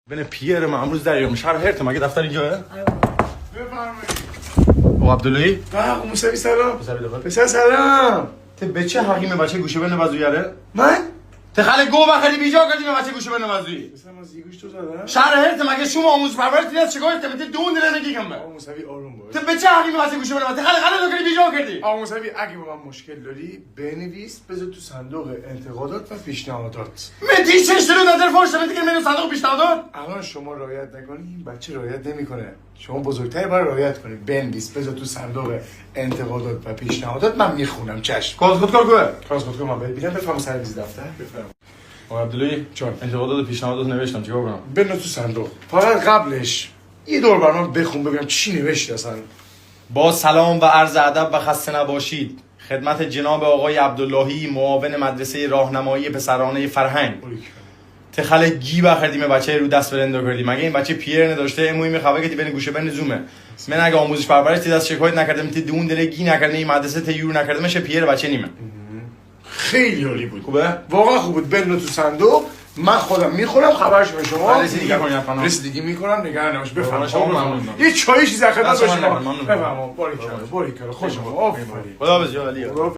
بین پیر من امروز دریام شهر هرت مگه دفتر اینجاه؟ بفرمایید. او عبداللهی؟ موسوی سلام. پسر سلام. ته به چه حقیمه بچه گوشه بنه وزویاره؟ من؟ ته خاله گو بخری بیجا کردی به بچه گوشه بنه وزوی. پسر من زیگوش تو زدم. شهر هرت مگه شما آموز پرورش دیدن چیکار کنید؟ ته دون دل نگی کم به. موسوی آروم باش. ته به چه حقیمه بچه گوشه بنه؟ ته خاله دو کردی بیجا کردی. موسوی اگه با من مشکل داری بنویس بذار تو صندوق انتقادات و پیشنهادات. مدی چش رو نظر فرش مدی که منو صندوق پیشنهادات؟ الان شما رعایت نکنی این بچه رعایت نمیکنه. شما بزرگتر باید رعایت کنید. بنویس بذار تو صندوق انتقادات و پیشنهادات من میخونم چشم. خودکار کوه. خودکار من ببینم بفهم سرویس دفتر بفهم. او عبداللهی چون انتقادات و پیشنهادات نوشتم چیکار کنم؟ بنو تو صندوق. فقط قبلش یه دور برنامه بخون ببینم چی نوشته اصلا. با سلام و عرض ادب و خسته نباشید خدمت جناب آقای عبداللهی معاون مدرسه راهنمایی پسرانه فرهنگ تخل گی بخردیم بچه رو دست برنده کردی مگه این بچه پیر نداشته اموی میخوابه که بین گوشه بین زومه من اگه آموزش پرورش تی دست شکایت نکردم تی دون دل گی نکردم این مدرسه تی یور نکردم میشه پیر بچه نیمه خیلی عالی بود. خوبه واقعا خوب بود. بنو تو صندوق من خودم میخورم خبرش به شما. رسیدگی کنید حتما. رسیدگی میکنم نگران نباش. بفرمایید. ممنونم. یه چایی چیزی خدمت دست من شما. ممنونم. بفرمایید. باریکلا. خوش شما. آفرین. خدا بزرگ علیه.